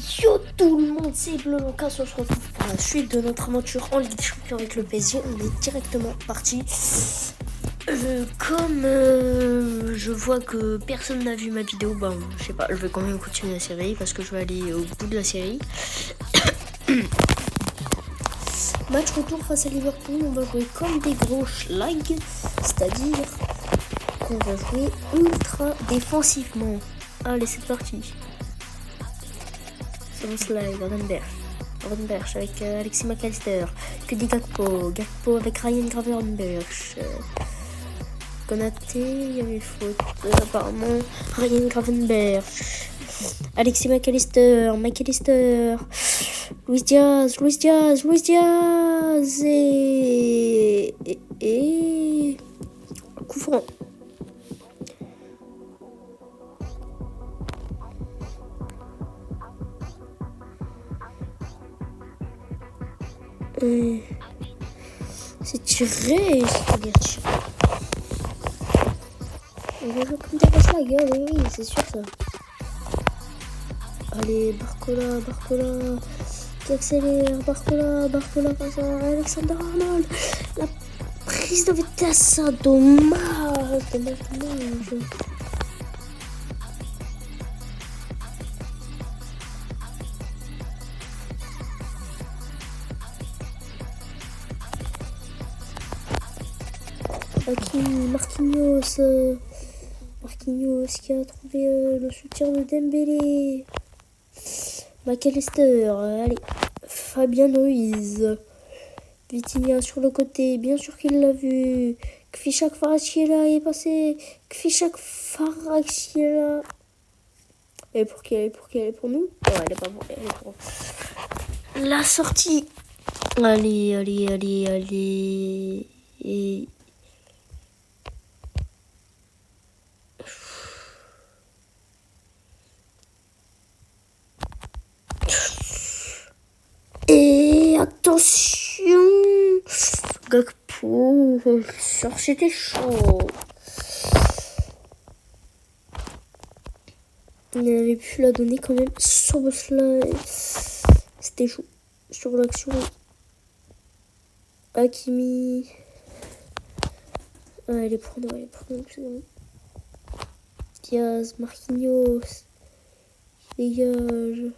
Yo tout le monde, c'est Bleu Lucas, on se retrouve pour la suite de notre aventure en Ligue des Champions avec le PSG. On est directement parti. Comme je vois que personne n'a vu ma vidéo, je sais pas, je vais quand même continuer la série parce que je vais aller au bout de la série. Match retour face à Liverpool, on va jouer comme des gros schlag, c'est-à-dire qu'on va jouer ultra défensivement. Allez, c'est parti. Slide, Gravenberch avec Alexis McAllister, que dit Gakpo avec Ryan Gravenberch, Konaté, il y avait faute apparemment, Ryan Gravenberch, Alexis McAllister, Luis Diaz et coup franc. C'est tiré, c'est-à-dire tiré. On va jouer comme des vaches la gueule, oui, c'est sûr ça. Allez, Barcola, qui accélère, Barcola face à Alexander Arnold. La prise de vitesse, dommage. Marquinhos qui a trouvé le soutien de Dembélé. McAllister, allez, Fabien Ruiz. Vitinha sur le côté, bien sûr qu'il l'a vu. Kvichak Kvaratskhelia est passé. Kvichak Kvaratskhelia. Elle est pour qui? Elle est pour nous? Non, elle est pas pour. Elle est pour. La sortie. Allez. Et attention, Gakpo, c'était chaud. Il avait pu la donner quand même sur le slide. C'était chaud sur l'action. Hakimi. Ah, elle est pour nous, c'est bon. Diaz, Marquinhos. Dégage.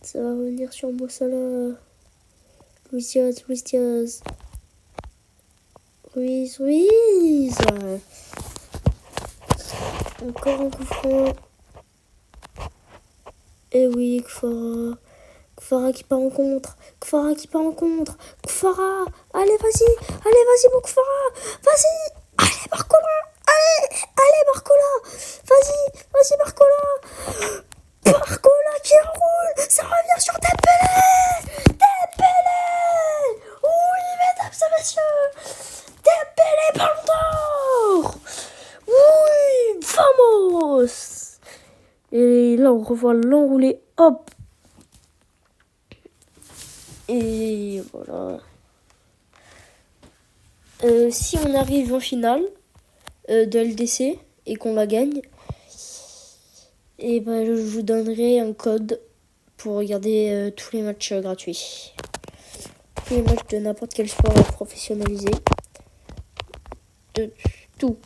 Ça va revenir sur Mossala. Luis Diaz. Ruiz. Encore un coup franc. Et oui, Kfara qui part en contre. Kfara. Allez, vas-y, mon Kfara. Vas-y. Allez, Barcola. Vas-y, Barcola. Barcola qui enroule. Ça revient sur Dembélé. Oui, mesdames et messieurs. Dembélé, ballon d'or. Oui, vamos. Et là, on revoit l'enroulé. Hop. Et voilà. Si on arrive en finale de LDC et qu'on la gagne, et je vous donnerai un code pour regarder tous les matchs gratuits. Tous les matchs de n'importe quel sport professionnalisé. De tout.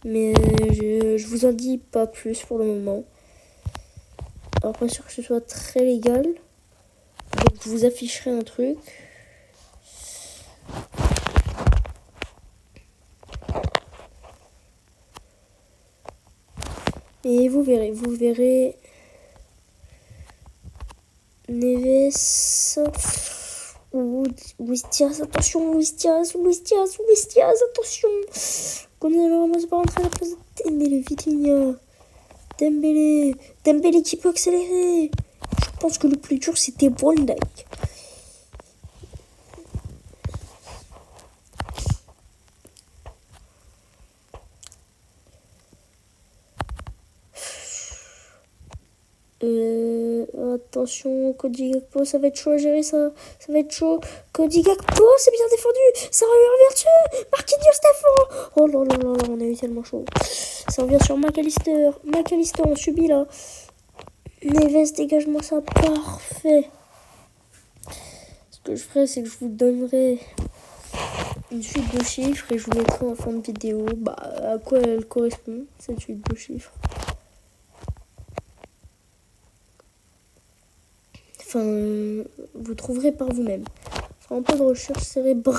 Mais je vous en dis pas plus pour le moment. Alors pas sûr que ce soit très légal. Donc je vous afficherai un truc. Et vous verrez. Neves. Luis Diaz, attention, Luis Diaz, attention. Gonzalo Ramos va rentrer à la place de Dembélé, Vitinha. Dembélé qui peut accélérer. Je pense que le plus dur c'était Van Dijk. Attention, Cody Gakpo, ça va être chaud à gérer ça. Ça va être chaud. Cody Gakpo, c'est bien défendu. Ça revient dessus. Marquinhos Stéphane. Oh là là là là, on a eu tellement chaud. Ça revient sur McAllister. McAllister, on subit là. Neves, dégage-moi ça. Parfait. Ce que je ferai, c'est que je vous donnerai une suite de chiffres et je vous mettrai en fin de vidéo à quoi elle correspond, cette suite de chiffres. Enfin, vous trouverez par vous-même. Enfin, un peu de recherche cérébrale.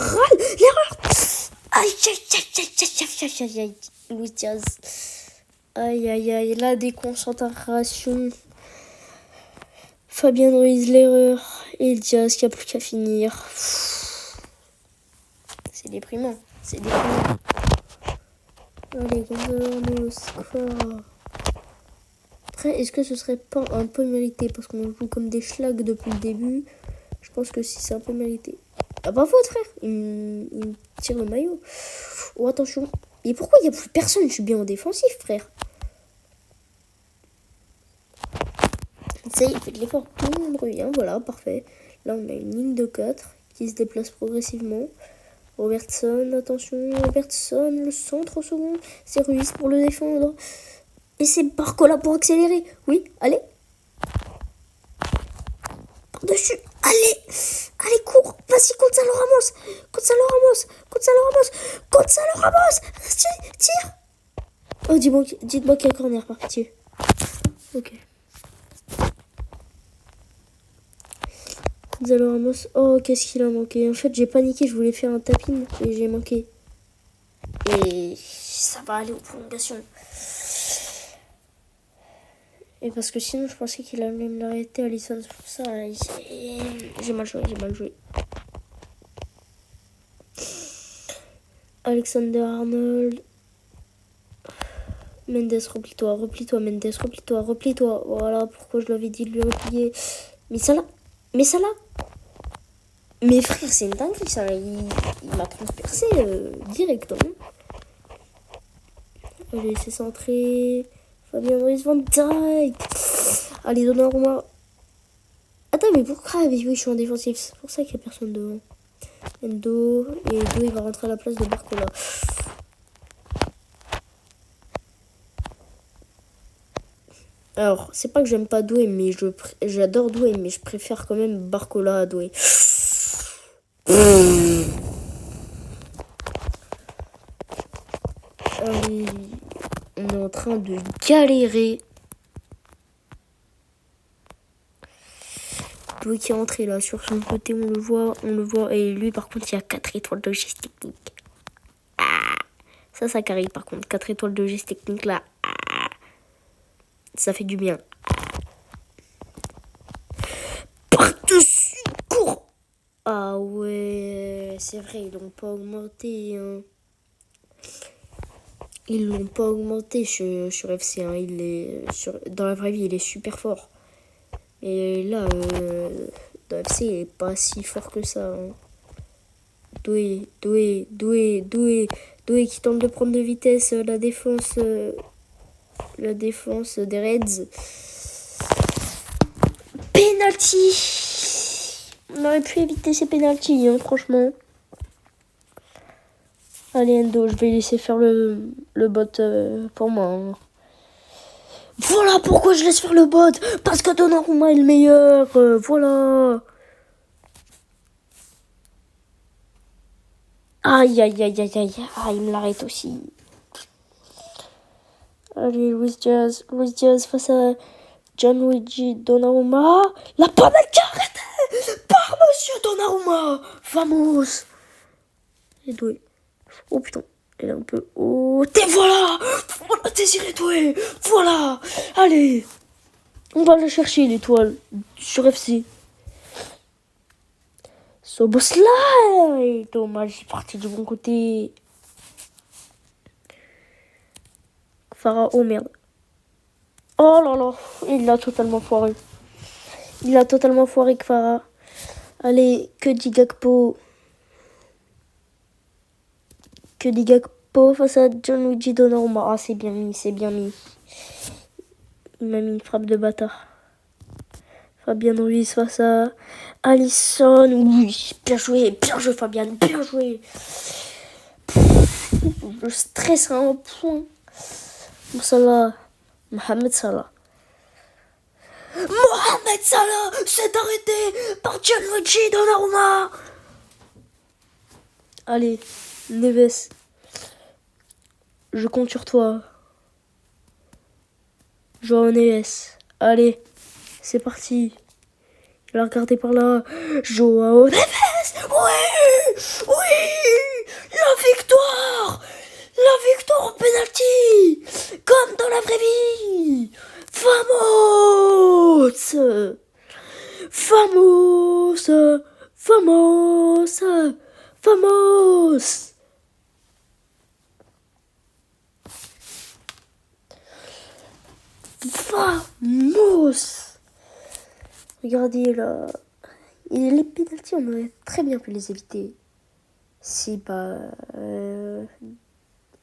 L'erreur. Aïe, aïe, aïe, aïe, aïe, aïe, aïe, aïe. Luis Diaz. Aïe, aïe, aïe. La déconcentration. Fabien Ruiz, l'erreur. Et Diaz qui a plus qu'à finir. C'est déprimant. C'est déprimant. Allez, Gonzalo Ramos. Après, est-ce que ce serait pas un peu mérité? Parce qu'on joue comme des schlags depuis le début. Je pense que si c'est un peu mérité. Ah bah faute, frère. Il me tire le maillot. Oh, attention. Et pourquoi il n'y a plus personne? Je suis bien en défensif, frère. Ça y est, faites l'effort. Tout le monde revient. Voilà, parfait. Là, on a une ligne de 4 qui se déplace progressivement. Robertson, attention. Robertson, le centre au second. C'est Ruiz pour le défendre. Et c'est Barcola pour accélérer. Oui, allez. Par-dessus. Allez. Allez, cours. Vas-y, Gonzalo Ramos. Gonzalo Ramos. Gonzalo Ramos. Gonzalo Ramos. Tire. Oh, dites-moi qu'il y a corner, par pitié. Ok. Gonzalo Ramos. Oh, qu'est-ce qu'il a manqué. En fait, j'ai paniqué. Je voulais faire un tapin et j'ai manqué. Et ça va aller aux prolongations. Et parce que sinon, je pensais qu'il allait me l'arrêter, Alisson. C'est pour ça, j'ai mal joué. Alexander Arnold. Mendes, replie-toi, Mendes, replie-toi. Voilà pourquoi je lui avais dit de lui replier. Mais ça là. Mais frère, c'est une dinguerie, ça. Il m'a transpercé directement. Allez, c'est centré. Fabien Ruiz, Van Dijk. Allez, Donnarumma. Attends, mais pourquoi? Oui, je suis en défensif. C'est pour ça qu'il n'y a personne devant. Endo. Et Endo, il va rentrer à la place de Barcola. Alors, c'est pas que j'aime pas Doué, mais j'adore Doué, mais je préfère quand même Barcola à Doué. On est en train de galérer. Doué qui est entré là sur son côté, on le voit. Et lui, par contre, il y a 4 étoiles de geste technique. Ça carré par contre. 4 étoiles de geste technique là. Ça fait du bien. Par-dessus, cours. Ah ouais, c'est vrai, ils l'ont pas augmenté. Hein. Ils l'ont pas augmenté sur FC. Hein. Dans la vraie vie, il est super fort. Et là, dans FC, il est pas si fort que ça. Hein. Doué qui tente de prendre de vitesse la défense des Reds. Penalty. On aurait pu éviter ces penalties, hein, franchement. Allez, Endo, je vais laisser faire le bot pour moi. Hein. Voilà pourquoi je laisse faire le bot. Parce que Donnarumma est le meilleur. Voilà. Aïe. Ah, il me l'arrête aussi. Allez, Luis Diaz face à Gianluigi Donnarumma. La panne qui a arrêté par Monsieur Donnarumma. Vamos. Et Doué. Oh putain. Elle est un peu haute. Et voilà. Voilà, Désiré Doué. Voilà. Allez. On va le chercher, l'étoile. Sur FC. Soboslai. Dommage, j'ai parti du bon côté. Farah, oh merde. Oh là là, il l'a totalement foiré. Farah. Allez, que dit Gakpo face à Gianluigi Donnarumma. Ah, c'est bien mis. Il m'a mis une frappe de bâtard. Fabien Ruiz face à Alisson. Oui, bien joué Fabien, bien joué. Le stress à un point. Salah, Mohamed Salah. Mohamed Salah s'est arrêté par Gianluigi Donnarumma. Allez, Neves, je compte sur toi. Joao Neves, allez, c'est parti. Il a regardé par là. Joao Neves, oui, oui, la victoire. La victoire au penalty, comme dans la vraie vie. Vamos, vamos, vamos, vamos. Vamos. Regardez là. Et les pénaltys, on aurait très bien pu les éviter. Si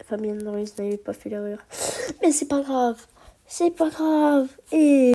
Fabien Ruiz n'avait pas fait l'erreur. Mais c'est pas grave. C'est pas grave. Et